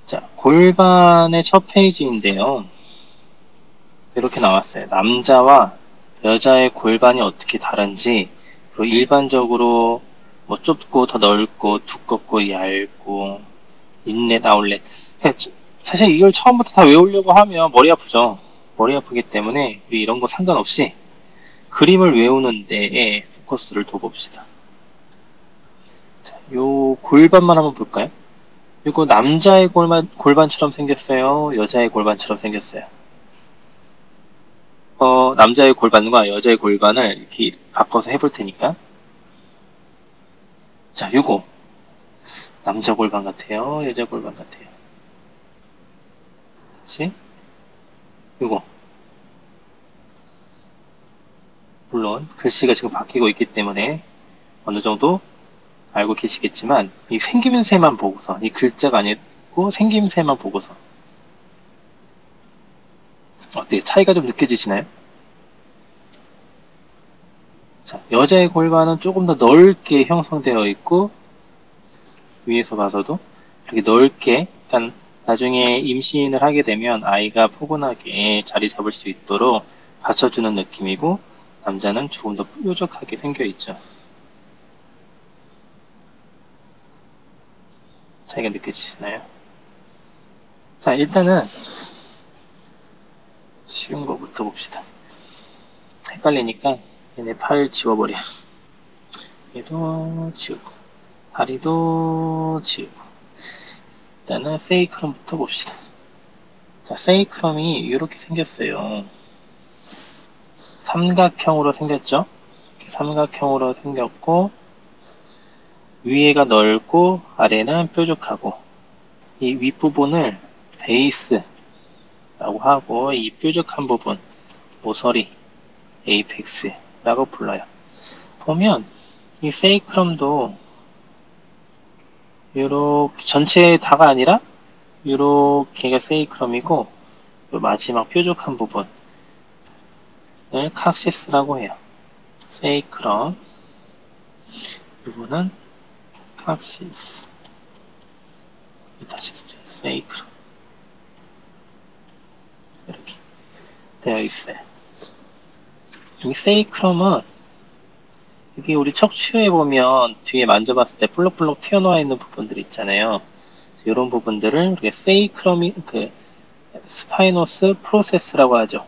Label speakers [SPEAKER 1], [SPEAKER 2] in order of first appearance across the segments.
[SPEAKER 1] 자, 골반의 첫 페이지인데요. 이렇게 나왔어요. 남자와 여자의 골반이 어떻게 다른지, 그리고 일반적으로 뭐 좁고 더 넓고 두껍고 얇고 인렛 아웃렛. 사실 이걸 처음부터 다 외우려고 하면 머리 아프죠. 머리 아프기 때문에 이런 거 상관없이 그림을 외우는 데에 포커스를 둬봅시다. 자, 요 골반만 한번 볼까요? 이거 남자의 골반처럼 생겼어요? 여자의 골반처럼 생겼어요? 남자의 골반과 여자의 골반을 이렇게 바꿔서 해볼 테니까. 자, 요거. 남자 골반 같아요? 여자 골반 같아요? 그치? 요거. 물론, 글씨가 지금 바뀌고 있기 때문에 어느 정도 알고 계시겠지만, 이 생김새만 보고서, 이 글자가 아니고 생김새만 보고서. 어때요? 차이가 좀 느껴지시나요? 자, 여자의 골반은 조금 더 넓게 형성되어 있고, 위에서 봐서도 이렇게 넓게, 그러니까 나중에 임신을 하게 되면 아이가 포근하게 자리 잡을 수 있도록 받쳐주는 느낌이고, 남자는 조금 더 뾰족하게 생겨 있죠. 차이가 느껴지시나요? 자, 일단은 쉬운 거부터 봅시다. 헷갈리니까 얘네 팔 지워버려. 얘도 지우고, 다리도 지우고. 일단은 세이크럼부터 봅시다. 자, 세이크럼이 이렇게 생겼어요. 삼각형으로 생겼죠? 이렇게 삼각형으로 생겼고, 위에가 넓고 아래는 뾰족하고, 이 윗부분을 베이스라고 하고, 이 뾰족한 부분 모서리 에이펙스라고 불러요. 보면 이 세이크럼도 요렇게 전체 다가 아니라 요렇게가 세이크럼이고, 요 마지막 뾰족한 부분을 칵시스라고 해요. 세이크럼, 이거는 칵시스. 다시 쓰죠. 세이크럼. 이렇게 되어 있어요. 이 세이크럼은 여기 우리 척추에 보면 뒤에 만져봤을 때 볼록볼록 튀어나와 있는 부분들 있잖아요. 이런 부분들을 우리가 세이크럼이 스파이노스 프로세스라고 하죠.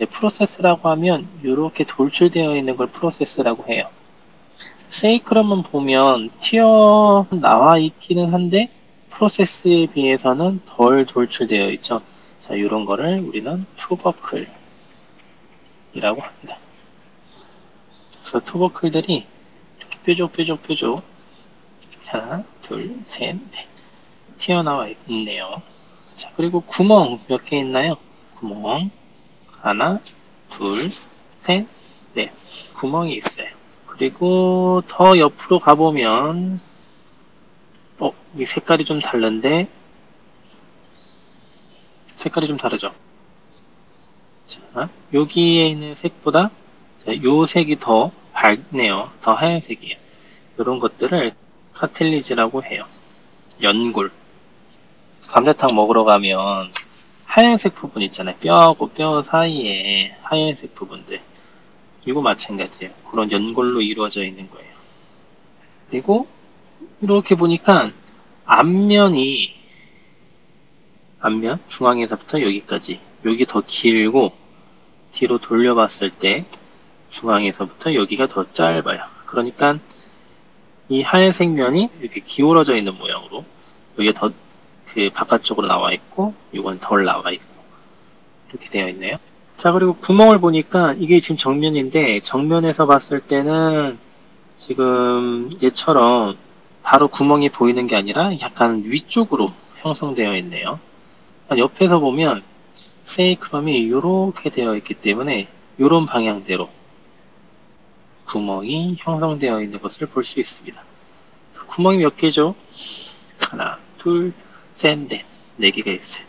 [SPEAKER 1] 프로세스라고 하면 이렇게 돌출되어 있는 걸 프로세스라고 해요. 세이크럼은 보면 튀어나와 있기는 한데 프로세스에 비해서는 덜 돌출되어 있죠. 자, 이런 거를 우리는 투버클이라고 합니다. 그래서 투버클들이 이렇게 뾰족 하나, 둘, 셋, 넷 튀어나와 있네요. 자, 그리고 구멍 몇 개 있나요? 구멍 하나, 둘, 셋, 넷 구멍이 있어요. 그리고 더 옆으로 가보면 이 색깔이 좀 다른데 색깔이 좀 다르죠? 자, 여기에 있는 색보다 요 색이 더 밝네요. 더 하얀색이에요. 이런 것들을 카틸리지라고 해요. 연골. 감자탕 먹으러 가면 하얀색 부분 있잖아요. 뼈하고 뼈 사이에 하얀색 부분들. 이거 마찬가지예요. 그런 연골로 이루어져 있는 거예요. 그리고 이렇게 보니까 앞면 중앙에서부터 여기까지. 여기 더 길고 뒤로 돌려봤을 때 중앙에서부터 여기가 더 짧아요. 그러니까 이 하얀색 면이 이렇게 기울어져 있는 모양으로 여기가 더 바깥쪽으로 나와 있고 이건 덜 나와 있고 이렇게 되어 있네요. 자, 그리고 구멍을 보니까 이게 지금 정면인데 정면에서 봤을 때는 지금 얘처럼 바로 구멍이 보이는 게 아니라 약간 위쪽으로 형성되어 있네요. 옆에서 보면 세이크럼이 이렇게 되어 있기 때문에 이런 방향대로 구멍이 형성되어 있는 것을 볼 수 있습니다. 구멍이 몇 개죠? 하나, 둘, 셋, 넷. 4개가 있어요.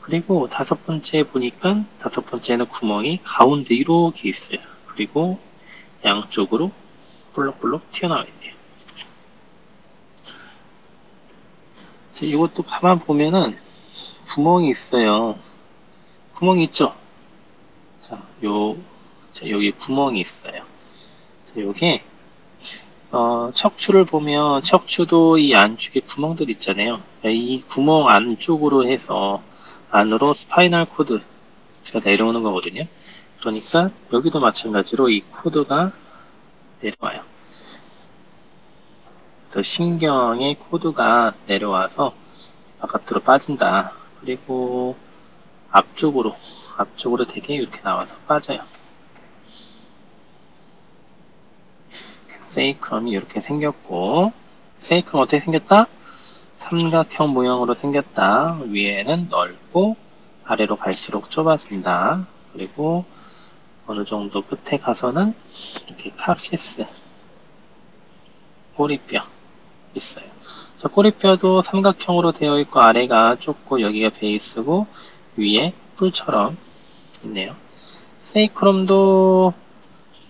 [SPEAKER 1] 그리고 다섯 번째 보니까 다섯 번째는 구멍이 가운데 이렇게 있어요. 그리고 양쪽으로 볼록볼록 튀어나와 있네요. 자, 이것도 가만 보면은 구멍이 있어요. 구멍이 있죠? 자, 여기 구멍이 있어요. 자, 요게, 척추를 보면 척추도 이 안쪽에 구멍들 있잖아요. 이 구멍 안쪽으로 해서 안으로 스파이널 코드가 내려오는 거거든요. 그러니까 여기도 마찬가지로 이 코드가 내려와요. 그래서 신경의 코드가 내려와서 바깥으로 빠진다. 그리고 앞쪽으로 되게 이렇게 나와서 빠져요. 세이크럼이 이렇게 생겼고, 세이크럼 어떻게 생겼다? 삼각형 모형으로 생겼다. 위에는 넓고 아래로 갈수록 좁아진다. 그리고 어느 정도 끝에 가서는 이렇게 칵시스 꼬리뼈 있어요. 자, 꼬리뼈도 삼각형으로 되어 있고 아래가 좁고 여기가 베이스고 위에 뿔처럼 있네요. 세이크럼도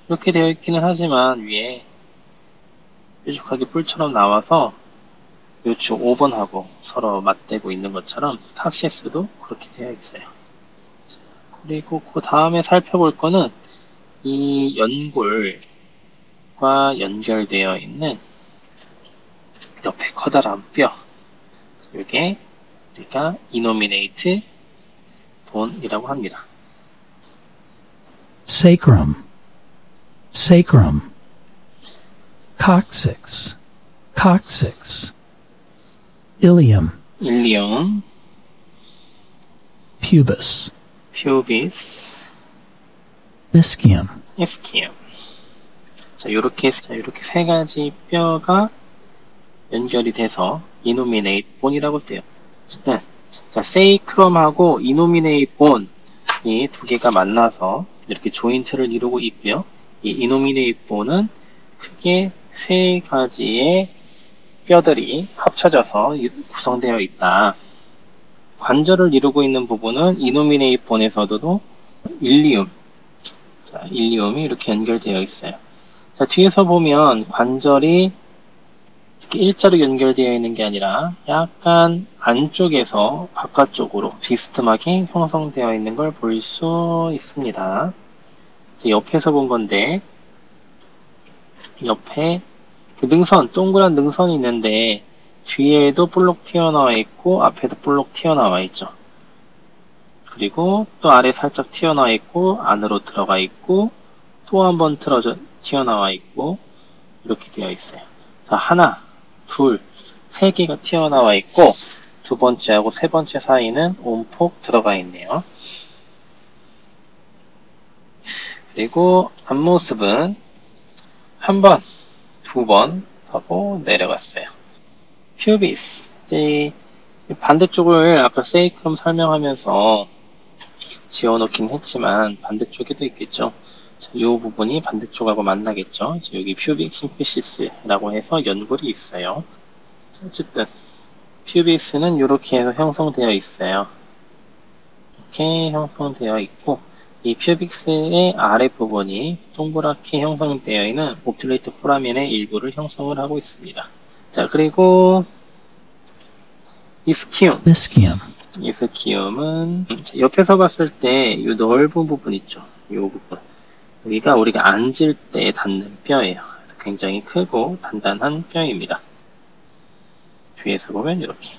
[SPEAKER 1] 이렇게 되어 있기는 하지만 위에 뾰족하게 뿔처럼 나와서 요추 5번하고 서로 맞대고 있는 것처럼 칵시스도 그렇게 되어 있어요. 그리고 그 다음에 살펴볼 거는 이 연골과 연결되어 있는 옆에 커다란 뼈, 이게 우리가 이노미네이트 본이라고 합니다.
[SPEAKER 2] Sacrum, sacrum, coccyx, coccyx, ilium,
[SPEAKER 1] 일리움,
[SPEAKER 2] pubis,
[SPEAKER 1] 퓨비스,
[SPEAKER 2] ischium.
[SPEAKER 1] 이스키움. 자, 요렇게 세 가지 뼈가 연결이 돼서 이노미네이트 본이라고 돼요. 어쨌든, 자, 세이크럼하고 이노미네이트 본이 두 개가 만나서 이렇게 조인트를 이루고 있고요. 이 이노미네이트 본은 크게 세 가지의 뼈들이 합쳐져서 구성되어 있다. 관절을 이루고 있는 부분은 이노미네이트 본에서도 일리움, 자, 일리움이 이렇게 연결되어 있어요. 자, 뒤에서 보면 관절이 이렇게 일자로 연결되어 있는 게 아니라 약간 안쪽에서 바깥쪽으로 비스듬하게 형성되어 있는 걸 볼 수 있습니다. 옆에서 본 건데, 옆에 그 능선, 동그란 능선이 있는데 뒤에도 볼록 튀어나와 있고 앞에도 볼록 튀어나와 있죠. 그리고 또 아래 살짝 튀어나와 있고 안으로 들어가 있고 또 한 번 튀어나와 있고 이렇게 되어 있어요. 자, 하나, 둘, 세 개가 튀어나와 있고 두 번째하고 세 번째 사이는 온폭 들어가 있네요. 그리고 앞모습은 한 번, 두 번 하고 내려갔어요. 퓨비스. 이제 반대쪽을 아까 세이크럼 설명하면서 지워놓긴 했지만 반대쪽에도 있겠죠. 자, 이 부분이 반대쪽하고 만나겠죠. 자, 여기 퓨빅 심피시스라고 해서 연골이 있어요. 자, 어쨌든 퓨비스는 이렇게 해서 형성되어 있어요. 이렇게 형성되어 있고 이 퓨빅스의 아래 부분이 동그랗게 형성되어 있는 옵듈레이트 포라멘의 일부를 형성을 하고 있습니다. 자, 그리고 이스키움. 이스키움은 옆에서 봤을 때 이 넓은 부분 있죠. 이 부분. 여기가 우리가 앉을 때 닿는 뼈예요. 그래서 굉장히 크고 단단한 뼈입니다. 뒤에서 보면 이렇게,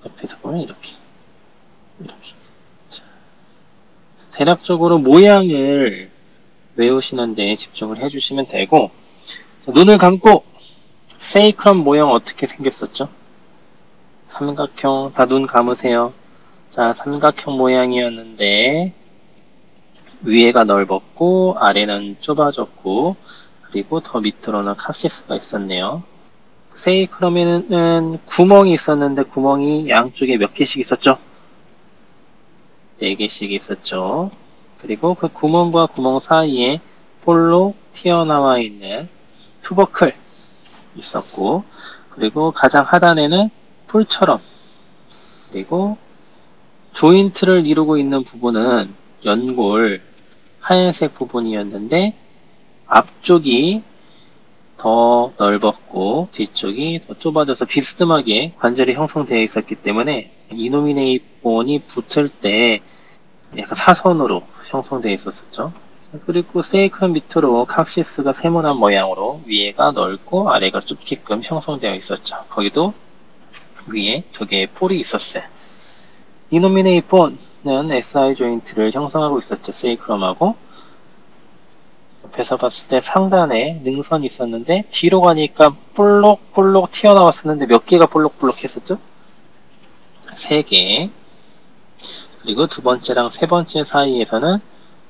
[SPEAKER 1] 옆에서 보면 이렇게. 자, 대략적으로 모양을 외우시는 데 집중을 해주시면 되고, 자, 눈을 감고 세이크럼 모형 어떻게 생겼었죠? 삼각형, 다 눈 감으세요. 자, 삼각형 모양이었는데 위에가 넓었고 아래는 좁아졌고 그리고 더 밑으로는 칵시스가 있었네요. 세이크럼에는 구멍이 있었는데 구멍이 양쪽에 몇 개씩 있었죠? 4개씩 있었죠. 그리고 그 구멍과 구멍 사이에 볼록 튀어나와 있는 투버클 있었고 그리고 가장 하단에는 뿔처럼 그리고 조인트를 이루고 있는 부분은 연골 하얀색 부분이었는데 앞쪽이 더 넓었고 뒤쪽이 더 좁아져서 비스듬하게 관절이 형성되어 있었기 때문에 이노미네이트 본이 붙을 때 약간 사선으로 형성되어 있었죠. 그리고 세이크럼 밑으로 칵시스가 세모난 모양으로 위에가 넓고 아래가 좁게끔 형성되어 있었죠. 거기도 위에 두 개의 폴이 있었어요. 이노미네이트 본은 SI 조인트를 형성하고 있었죠. 세이크럼하고. 옆에서 봤을 때 상단에 능선이 있었는데 뒤로 가니까 볼록볼록 튀어나왔었는데 몇 개가 볼록볼록 했었죠? 3개. 그리고 두 번째랑 세 번째 사이에서는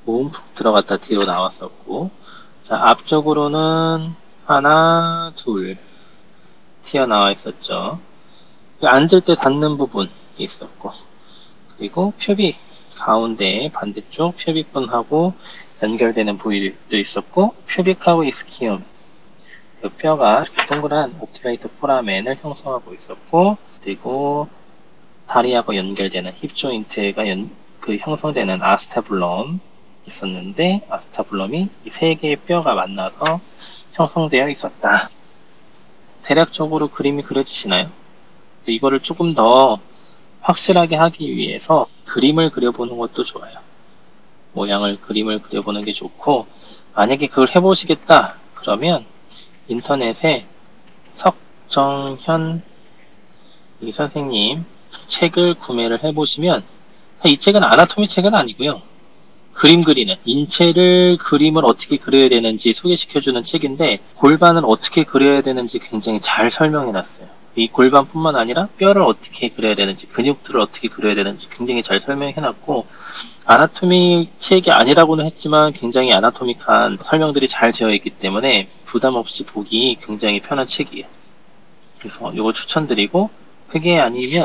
[SPEAKER 1] 움푹 들어갔다 뒤로 나왔었고, 자, 앞쪽으로는 하나, 둘 튀어나와 있었죠. 앉을 때 닿는 부분이 있었고, 그리고 표비 가운데 반대쪽 표비권하고 연결되는 부위도 있었고, 표빅하고 이스키움 그 뼈가 동그란 옵트레이트 포라멘을 형성하고 있었고, 그리고 다리하고 연결되는 힙 조인트가 형성되는 아스타블럼 있었는데, 아스타블럼이 이 세 개의 뼈가 만나서 형성되어 있었다. 대략적으로 그림이 그려지시나요? 이거를 조금 더 확실하게 하기 위해서 그림을 그려보는 것도 좋아요. 그림을 그려보는 게 좋고, 만약에 그걸 해보시겠다 그러면 인터넷에 석정현 이 선생님 책을 구매를 해보시면, 이 책은 아나토미 책은 아니고요, 그림 그리는 그림을 어떻게 그려야 되는지 소개시켜주는 책인데, 골반을 어떻게 그려야 되는지 굉장히 잘 설명해놨어요. 이 골반뿐만 아니라 뼈를 어떻게 그려야 되는지, 근육들을 어떻게 그려야 되는지 굉장히 잘 설명해놨고, 아나토미 책이 아니라고는 했지만 굉장히 아나토믹한 설명들이 잘 되어 있기 때문에 부담 없이 보기 굉장히 편한 책이에요. 그래서 이거 추천드리고, 그게 아니면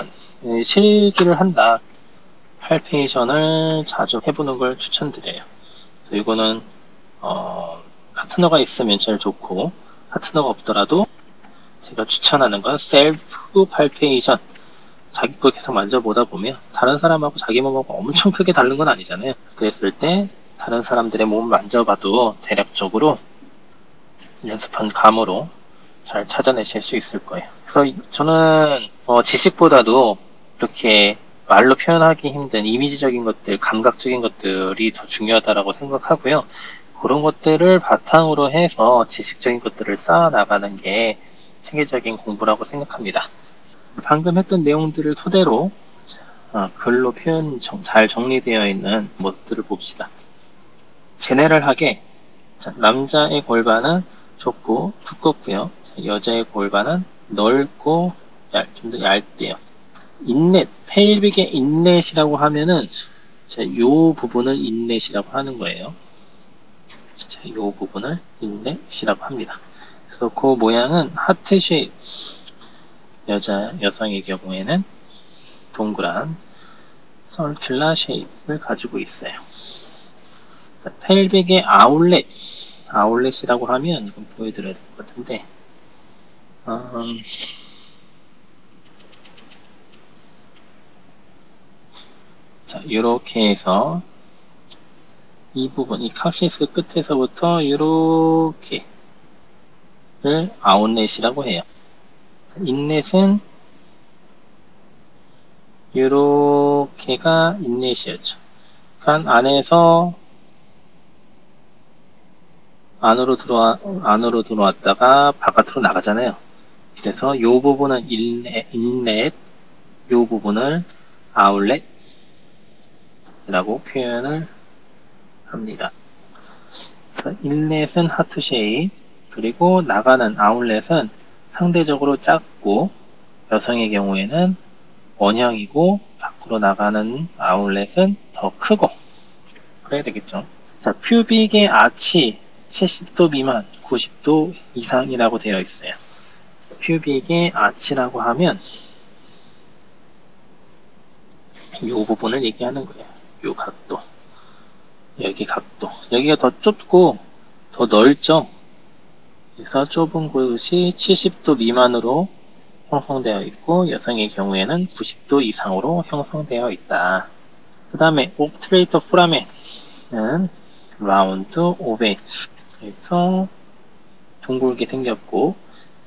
[SPEAKER 1] 실기를 한다, 팔페이션을 자주 해보는 걸 추천드려요. 그래서 이거는 파트너가 있으면 제일 좋고, 파트너가 없더라도 제가 추천하는 건 셀프 팔페이션. 자기 거 계속 만져보다 보면 다른 사람하고 자기 몸하고 엄청 크게 다른 건 아니잖아요. 그랬을 때 다른 사람들의 몸을 만져봐도 대략적으로 연습한 감으로 잘 찾아내실 수 있을 거예요. 그래서 저는 지식보다도 이렇게 말로 표현하기 힘든 이미지적인 것들, 감각적인 것들이 더 중요하다고 생각하고요. 그런 것들을 바탕으로 해서 지식적인 것들을 쌓아나가는 게 체계적인 공부라고 생각합니다. 방금 했던 내용들을 토대로 글로 표현 잘 정리되어 있는 것들을 봅시다. 제네럴하게 남자의 골반은 좁고 두껍고요. 여자의 골반은 넓고 좀 더 얇대요. 인렛, 페일빅의 인렛이라고 하면은 요 부분을 인렛이라고 하는 거예요. 요 부분을 인렛이라고 합니다. 그래서 그 모양은 하트 쉐입, 여성의 경우에는 동그란 서큘러 쉐입을 가지고 있어요. 펠빅의 아울렛이라고 하면 이건 보여드려야 될 것 같은데, 자, 이렇게 해서 이 부분, 이 칵시스 끝에서부터 이렇게를 아웃렛이라고 해요. 인렛은 이렇게가 인렛이었죠. 그러니까 안에서 안으로 들어왔다가 바깥으로 나가잖아요. 그래서 이 부분은 인렛, 이 부분을 아웃렛이라고 표현을 합니다. 그래서 인렛은 하트 쉐입, 그리고 나가는 아웃렛은 상대적으로 작고, 여성의 경우에는 원형이고, 밖으로 나가는 아웃렛은 더 크고, 그래야 되겠죠. 자, 퓨빅의 아치 70도 미만, 90도 이상이라고 되어 있어요. 퓨빅의 아치라고 하면 이 부분을 얘기하는 거예요. 이 각도, 여기 각도, 여기가 더 좁고 더 넓죠. 그래서 좁은 곳이 70도 미만으로 형성되어 있고, 여성의 경우에는 90도 이상으로 형성되어 있다. 그 다음에 옵트레이터 포라멘은 라운드 오베, 그래서 둥글게 생겼고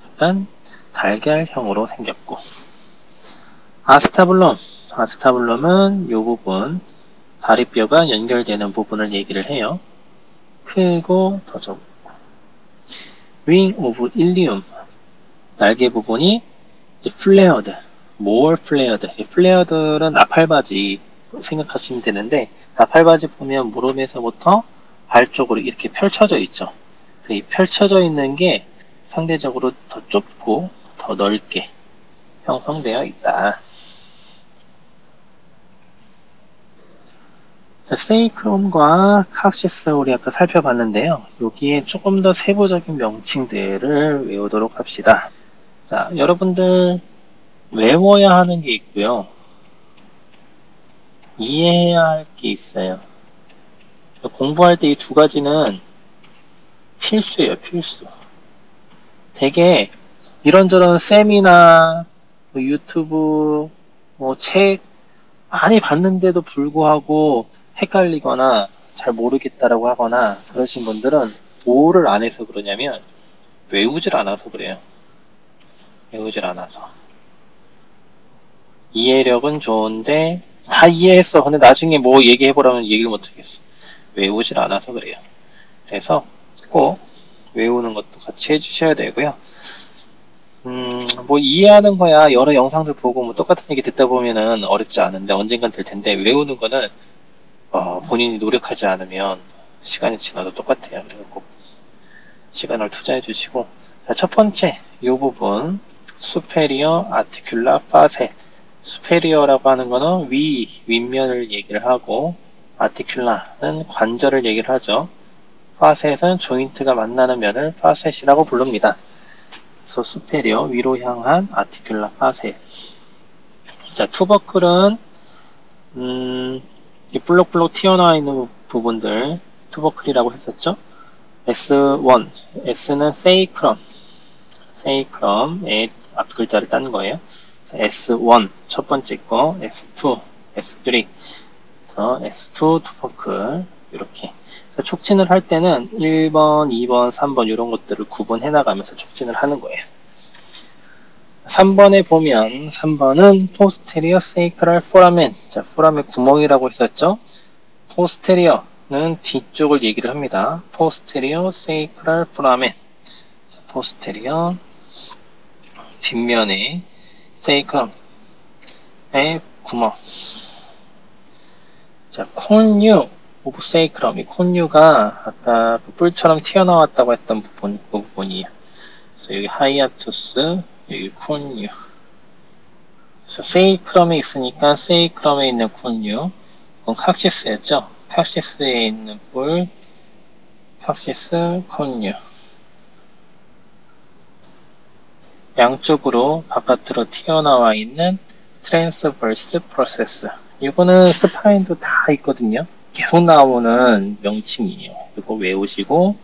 [SPEAKER 1] 약간 달걀형으로 생겼고, 아스타블럼은 이 부분, 다리뼈가 연결되는 부분을 얘기를 해요. 크고 더 좁고. 윙 오브 일리움, 날개 부분이 플레어드, more flared. 플레어드는 나팔바지 생각하시면 되는데, 나팔바지 보면 무릎에서부터 발 쪽으로 이렇게 펼쳐져 있죠. 그래서 이 펼쳐져 있는 게 상대적으로 더 좁고 더 넓게 형성되어 있다. 세이크롬과 칵시스 우리 아까 살펴봤는데요. 여기에 조금 더 세부적인 명칭들을 외우도록 합시다. 자, 여러분들 외워야 하는 게 있고요. 이해해야 할 게 있어요. 공부할 때 이 두 가지는 필수예요, 필수. 되게 이런저런 세미나, 유튜브, 책 많이 봤는데도 불구하고 헷갈리거나 잘 모르겠다라고 하거나 그러신 분들은 뭐를 안 해서 그러냐면 외우질 않아서 그래요. 외우질 않아서. 이해력은 좋은데 다 이해했어. 근데 나중에 뭐 얘기해보라면 얘기를 못하겠어. 외우질 않아서 그래요. 그래서 꼭 외우는 것도 같이 해주셔야 되고요. 뭐 이해하는 거야 여러 영상들 보고 뭐 똑같은 얘기 듣다 보면은 어렵지 않은데 언젠간 될 텐데, 외우는 거는 본인이 노력하지 않으면 시간이 지나도 똑같아요. 그래서 꼭 시간을 투자해 주시고, 자, 첫 번째 이 부분 superior articular facet. superior라고 하는 거는 윗면을 얘기를 하고, articular는 관절을 얘기를 하죠. facet은 조인트가 만나는 면을 facet이라고 부릅니다. 그래서 superior, 위로 향한 articular facet. 자, 투버클은 이 블록블록 튀어나와 있는 부분들 투버클이라고 했었죠. S1, S는 sacrum의 앞 글자를 딴 거예요. S1 첫 번째 거, S2, S3, 그래서 S2 투버클 이렇게. 촉진을 할 때는 1번, 2번, 3번 이런 것들을 구분해 나가면서 촉진을 하는 거예요. 3번에 보면 3번은 posterior sacral foramen. 자, foramen 구멍이라고 했었죠. posterior는 뒤쪽을 얘기를 합니다. posterior sacral foramen. 자, posterior 뒷면에 sacrum의 구멍. 자, connu 오브 세이크럼. 이 콘유가 아까 그 뿔처럼 튀어나왔다고 했던 부분이에요. 그래서 여기 하이아투스, 여기 콘유. 그래서 세이크럼에 있으니까 세이크럼에 있는 콘유. 그건 칵시스였죠. 칵시스에 있는 뿔, 칵시스, 콘유. 양쪽으로 바깥으로 튀어나와 있는 트랜스버스 프로세스. 이거는 스파인도 다 있거든요. 계속 나오는 명칭이에요. 그래서 꼭 외우시고,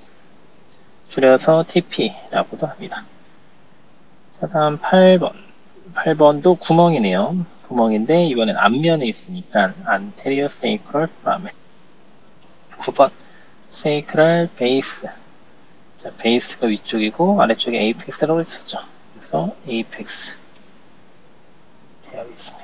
[SPEAKER 1] 줄여서 TP라고도 합니다. 자, 다음 8번. 8번도 구멍이네요. 구멍인데 이번엔 앞면에 있으니까 anterior sacral foramen. 9번 sacral base. 자, 베이스가 위쪽이고 아래쪽에 apex라고 했었죠. 그래서 apex 되어 있습니다.